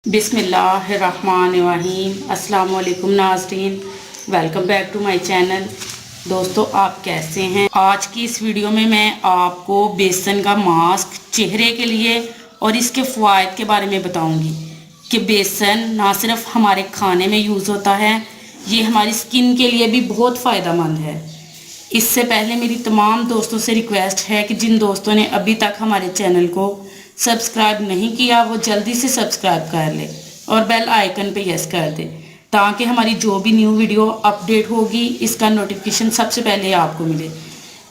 बिस्मिल्लाहिर्रहमानिर्रहीम। अस्सलाम वालेकुम नाज़रीन, welcome back to my channel. दोस्तों, आप कैसे हैं? आज की इस वीडियो में मैं आपको बेसन का मास्क चेहरे के लिए और इसके फ़वाइद के बारे में बताऊंगी कि बेसन ना सिर्फ हमारे खाने में यूज़ होता है, ये हमारी स्किन के लिए भी बहुत फ़ायदेमंद है। इससे पहले मेरी तमाम दोस्तों से रिक्वेस्ट है कि जिन दोस्तों ने अभी तक हमारे चैनल को सब्सक्राइब नहीं किया वो जल्दी से सब्सक्राइब कर ले और बेल आइकन पे यस कर दे, ताकि हमारी जो भी न्यू वीडियो अपडेट होगी इसका नोटिफिकेशन सबसे पहले आपको मिले।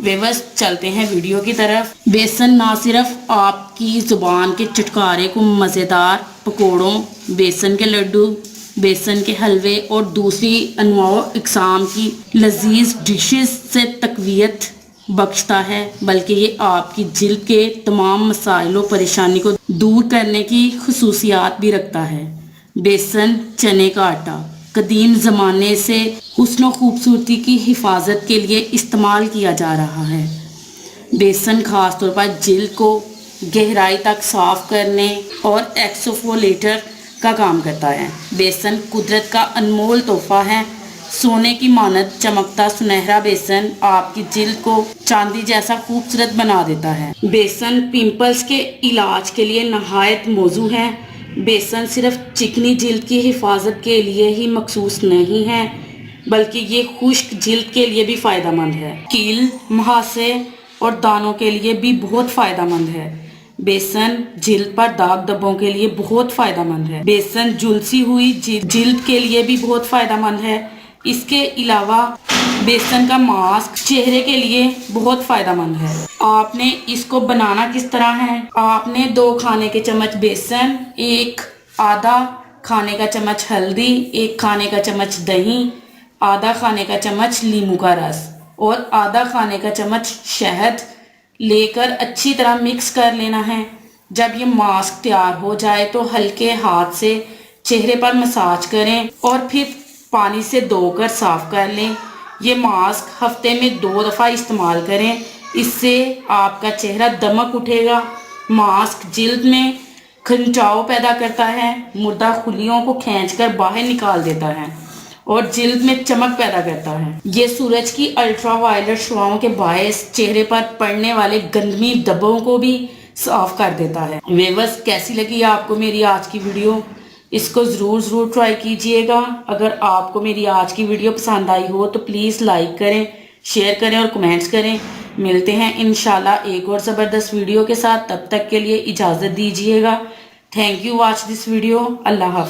व्यूअर्स, चलते हैं वीडियो की तरफ। बेसन ना सिर्फ आपकी ज़ुबान के चटकारे को मज़ेदार पकौड़ों, बेसन के लड्डू, बेसन के हलवे और दूसरी अनवाओ इकसाम की लजीज डिशेस से तकवीत बख्शता है, बल्कि ये आपकी जिल्द के तमाम मसाइलों परेशानी को दूर करने की खुसूसियात भी रखता है। बेसन चने का आटा कदीम ज़माने से हुस्न और खूबसूरती की हिफाजत के लिए इस्तेमाल किया जा रहा है। बेसन ख़ास तौर पर जिल्द को गहराई तक साफ करने और एक्सफोलिएटर का काम करता है। बेसन कुदरत का अनमोल तोहफा है। सोने की मानद चमकता सुनहरा बेसन आपकी जिल्द को चांदी जैसा खूबसूरत बना देता है। बेसन पिंपल्स के इलाज के लिए नहायत मौजू है। बेसन सिर्फ चिकनी जिल्द की हिफाजत के लिए ही मखसूस नहीं है, बल्कि ये खुश्क जिल्द के लिए भी फ़ायदेमंद है। कील, मुहासे और दानों के लिए भी बहुत फ़ायदेमंद है। बेसन जिल्द पर दाग धब्बों के लिए बहुत फ़ायदेमंद है। बेसन झुलसी हुई जिल्द के लिए भी बहुत फ़ायदेमंद है। इसके अलावा बेसन का मास्क चेहरे के लिए बहुत फ़ायदेमंद है। आपने इसको बनाना किस तरह है? आपने 2 खाने के चम्मच बेसन, 1 आधा खाने का चम्मच हल्दी, 1 खाने का चम्मच दही, आधा खाने का चम्मच नींबू का रस और आधा खाने का चम्मच शहद लेकर अच्छी तरह मिक्स कर लेना है। जब ये मास्क तैयार हो जाए तो हल्के हाथ से चेहरे पर मसाज करें और फिर पानी से धोकर साफ कर लें। ये मास्क हफ्ते में 2 दफ़ा इस्तेमाल करें, इससे आपका चेहरा दमक उठेगा। मास्क जिल्द में खिंचाव पैदा करता है, मुर्दा खुलियों को खींचकर बाहर निकाल देता है और जिल्द में चमक पैदा करता है। ये सूरज की अल्ट्रावायलेट शुआओं के बायस चेहरे पर पड़ने वाले गंदमी धब्बों को भी साफ कर देता है। व्यूअर्स, कैसी लगी आपको मेरी आज की वीडियो? इसको ज़रूर ट्राई कीजिएगा। अगर आपको मेरी आज की वीडियो पसंद आई हो तो प्लीज़ लाइक करें, शेयर करें और कमेंट्स करें। मिलते हैं इंशाल्लाह एक और ज़बरदस्त वीडियो के साथ। तब तक के लिए इजाज़त दीजिएगा। Thank you watch this video. अल्लाह हाफ़िज़।